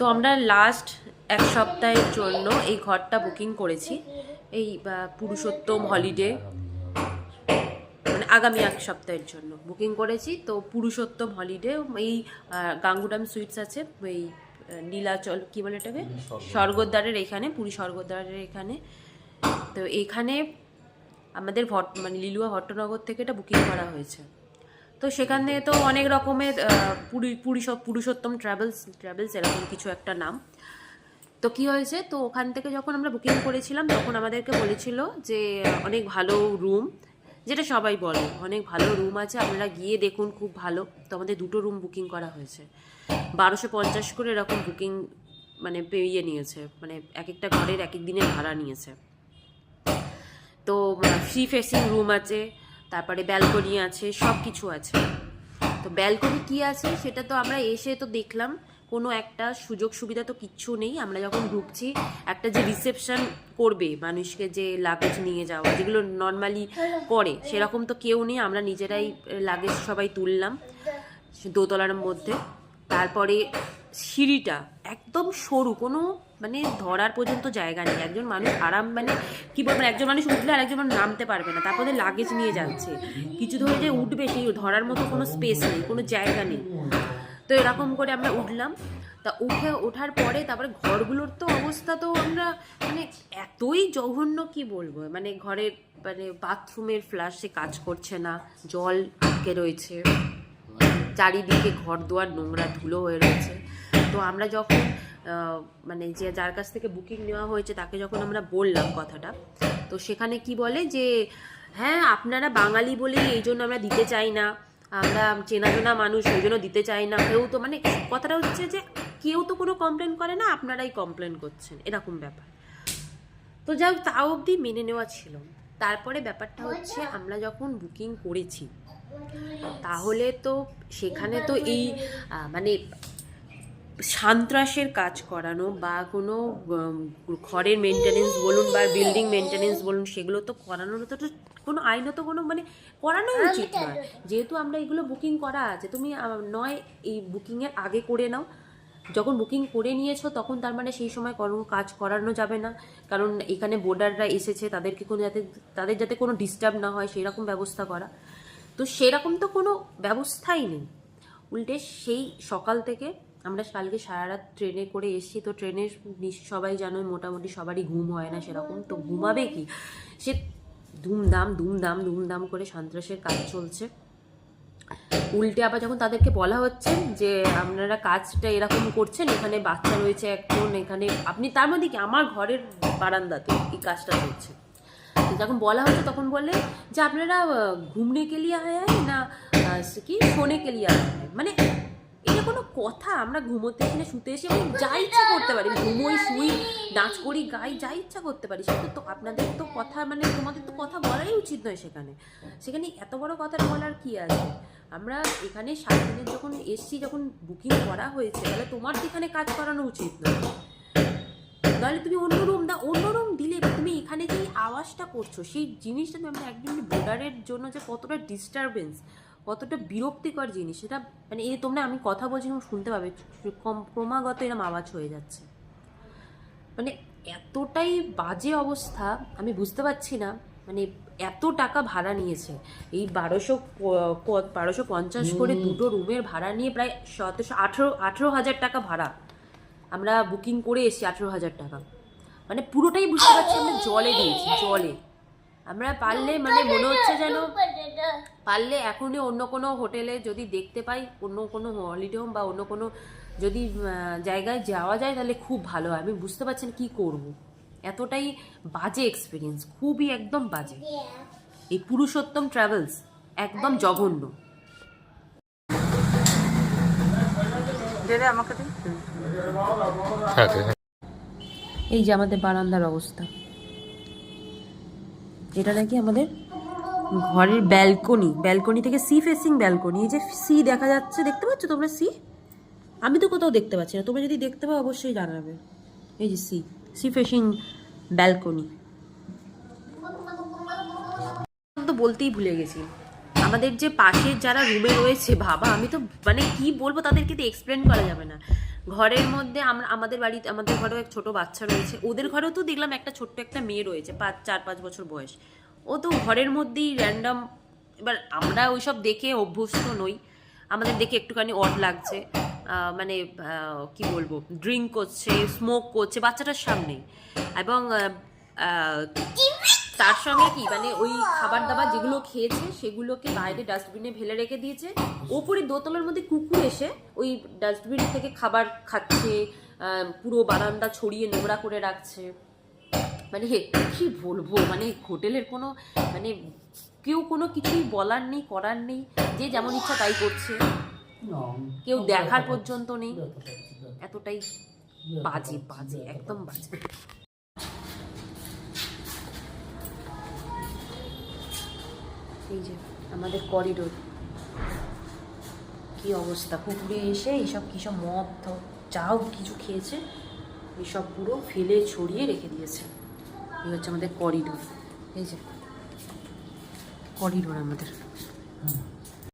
তো আমরা লাস্ট এক সপ্তাহের জন্য এই ঘরটা বুকিং করেছি, এই পুরুষোত্তম হলিডে, মানে আগামী এক সপ্তাহের জন্য বুকিং করেছি। তো পুরুষোত্তম হলিডে এই গাঙ্গুরাম সুইটস আছে, এই নীলাচল কি বলে এটাকে, স্বর্গদ্বারের এখানে, পুরী স্বর্গদ্বারের এখানে। তো এইখানে আমাদের মানে লিলুয়া ভট্টনগর থেকে এটা বুকিং করা হয়েছে। তো সেখানে তো অনেক রকমের পুরুষোত্তম ট্রাভেলস এরকম কিছু একটা নাম। তো কি হয়েছে, তো ওখান থেকে যখন আমরা বুকিং করেছিলাম তখন আমাদেরকে বলেছিল যে অনেক ভালো রুম, যেটা সবাই বলে অনেক ভালো রুম আছে, আপনারা গিয়ে দেখুন, খুব ভালো। তো আমাদের 2টো রুম বুকিং করা হয়েছে, 1250 করে এরকম বুকিং মানে ইয়ে নিয়েছে, মানে এক একটা ঘরের এক এক দিনের ভাড়া নিয়েছে। তো ফ্রি ফেসিং রুম আছে, তারপরে ব্যালকনি আছে, সব কিছু আছে। তো ব্যালকনি কি আছে সেটা তো আমরা এসে তো দেখলাম, কোনো একটা সুযোগ সুবিধা তো কিচ্ছু নেই। আমরা যখন ঢুকছি, একটা যে রিসেপশন করবে মানুষকে, যে লাগেজ নিয়ে যাওয়া, যেগুলো নর্মালি করে, সেরকম তো কেউ নেই। আমরা নিজেরাই লাগেজ সবাই তুললাম দোতলার মধ্যে। তারপরে সিঁড়িটা একদম সরু, কোনো মানে ধরার পর্যন্ত জায়গা নেই। একজন মানুষ আরাম মানে কী বলবেন, একজন মানুষ উঠলে আর একজন মানুষ নামতে পারবে না। তারপরে লাগেজ নিয়ে যাচ্ছে, কিছু ধরে যে উঠবে সেই ধরার মতো কোনো স্পেস নেই, কোনো জায়গা নেই। তো এরকম করে আমরা উঠলাম। তা ওঠার পরে তারপরে ঘরগুলোর তো অবস্থা তো আমরা মানে এতই জঘন্য, কি বলবো, মানে ঘরের মানে বাথরুমের ফ্লাশে কাজ করছে না, জল আটকে রয়েছে, চারিদিকে ঘর দুয়ার নোংরা ধুলো হয়ে রয়েছে। তো আমরা যখন মানে যে যার কাছ থেকে বুকিং নেওয়া হয়েছে তাকে যখন আমরা বললাম কথাটা, তো সেখানে কি বলে যে হ্যাঁ আপনারা বাঙালি বলেই এই জন্য আমরা দিতে চাই না, আমরা চেনাজোনা মানুষ ওই জন্য দিতে চাই না। কেউ তো মানে কথাটা হচ্ছে যে কেউ তো কোনো কমপ্লেন করে না, আপনারাই কমপ্লেন করছেন, এরকম ব্যাপার। তো যাই হোক, তাও অবধি মেনে নেওয়া ছিল। তারপরে ব্যাপারটা হচ্ছে আমরা যখন বুকিং করেছি তাহলে তো সেখানে তো এই মানে সন্ত্রাসের কাজ করানো বা কোনো ঘরের মেনটেনেন্স বলুন বা বিল্ডিং মেনটেনেন্স বলুন, সেগুলো তো করানোর তো কোনো আইনত কোনো মানে করানোই উচিত নয়। যেহেতু আমরা এগুলো বুকিং করা আছে, তুমি নয় এই বুকিংয়ের আগে করে নাও, যখন বুকিং করে নিয়েছো তখন তার মানে সেই সময় কোনো কাজ করানো যাবে না। কারণ এখানে বোর্ডাররা এসেছে, তাদেরকে কোনো তাদের যাতে কোনো ডিস্টার্ব না হয় সেই রকম ব্যবস্থা করা। তো সেরকম তো কোনো ব্যবস্থাই নেই। উল্টে সেই সকাল থেকে আমরা কালকে সারা রাত ট্রেনে করে এসেছি। তো ট্রেনে সবাই জানোই মোটামুটি সবারই ঘুম হয় না সেরকম, তো ঘুমাবে কি, সে ধুমধাম করে সন্ত্রাসের কাজ চলছে। উল্টে আবার যখন তাদেরকে বলা হচ্ছে যে আপনারা কাজটা এরকম করছেন, এখানে বাচ্চা রয়েছে একজন, এখানে আপনি, তার মধ্যে কি আমার ঘরের বারান্দাতে এই কাজটা চলছে, যখন বলা হচ্ছে তখন বলে যে আপনারা ঘুমনে কে লিয়ে আয় না কি ফোনে কে লিয়ে আয়, মানে এটা কোনো কথা? আমরা ঘুমোতে এখানে শুতে এসে আমি যা ইচ্ছা করতে পারি, ঘুমোই, শুই, নাচ করি, গাই, যা ইচ্ছা করতে পারি। সেটা তো আপনাদের তো কথা মানে তোমাদের তো কথা বলাই উচিত নয়। সেখানে এত বড় কথা বলার কি আছে? আমরা এখানে 7 দিনের যখন এসছি, যখন বুকিং করা হয়েছে, তাহলে তোমার তো এখানে কাজ করানো উচিত নয়। তাহলে তুমি অন্য রুম দিলে, তুমি এখানে যেই আওয়াজটা করছো সেই জিনিসটা আমরা একদিন বোর্ডারের জন্য যে কতটা ডিস্টারবেন্স, কতটা বিরক্তিকর জিনিস, সেটা মানে এই তোমরা আমি কথা বলছি শুনতে পাবে, ক্রমাগত এরকম আওয়াজ হয়ে যাচ্ছে। মানে এতটাই বাজে অবস্থা, আমি বুঝতে পারছি না। মানে এত টাকা ভাড়া নিয়েছে, এই 1250 করে 2টো রুমের ভাড়া নিয়ে প্রায় 18,000 টাকা ভাড়া আমরা বুকিং করে এসেছি। 18,000 টাকা মানে পুরোটাই বুঝতে পারছি আমরা জলে দিয়েছি, জলে। আমরা পারলে মানে মনে হচ্ছে যেন পারলে এখনই অন্য কোনো হোটেলে যদি দেখতে পাই, অন্য কোনো হলিডে হোম বা অন্য কোনো যদি জায়গায় যাওয়া যায় তাহলে খুব ভালো হয়। আমি বুঝতে পারছি না কী করব, এতটাই বাজে এক্সপিরিয়েন্স, খুবই একদম বাজে। এই পুরুষোত্তম ট্রাভেলস একদম জঘন্য। এই যে আমাদের বারান্দার অবস্থা, এটা নাকি আমাদের ঘরের ব্যালকনি থেকে সি ফেসিং ব্যালকনি। এই যে সি দেখা যাচ্ছে, দেখতে পাচ্ছ তোমরা সি? আমি তো কোথাও দেখতে পাচ্ছি না, তোমরা যদি দেখতে পাও অবশ্যই জানাবে। এই যে সি ফেসিং ব্যালকনি। তো বলতেই ভুলে গেছি, আমাদের যে পাশের যারা রুমে রয়েছে, বাবা আমি তো মানে কি বলবো, তাদেরকে তো এক্সপ্লেন করা যাবে না। ঘরের মধ্যে আমাদের বাড়িতে, আমাদের ঘরেও এক ছোট বাচ্চা রয়েছে, ওদের ঘরেও তো দেখলাম একটা ছোট্ট একটা মেয়ে রয়েছে, 4-5 বছর বয়স। ও তো ঘরের মধ্যেই র্যান্ডাম। এবার আমরা ওইসব দেখে অভ্যস্ত নই, আমাদের দেখে একটুখানি অড লাগছে। মানে কি বলবো, ড্রিঙ্ক করছে, স্মোক করছে বাচ্চাটার সামনেই। এবং তার সঙ্গে কি মানে ওই খাবার দাবার যেগুলো খেয়েছে সেগুলোকে বাইরে ডাস্টবিনে ফেলে রেখে দিয়েছে। ওপরে দোতলার মধ্যে কুকুর এসে ওই ডাস্টবিন থেকে খাবার খাচ্ছে, পুরো বারান্দা ছড়িয়ে নোংরা করে রাখছে। মানে কি বলবো, মানে হোটেলের কোনো মানে কেউ কোনো কিছুই বলার নেই, করার নেই, যে যেমন ইচ্ছা তাই করছে, কেউ দেখার পর্যন্ত নেই। এতটাই বাজে, বাজে, একদম বাজে। এই যে আমাদের করিডোর কি অবস্থা, কুকুরে এসে এইসব কিসব মদ চাও কিছু খেয়েছে, এইসব পুরো ফেলে ছড়িয়ে রেখে দিয়েছে। এই হচ্ছে আমাদের করিডোর, এই যে করিডোর আমাদের।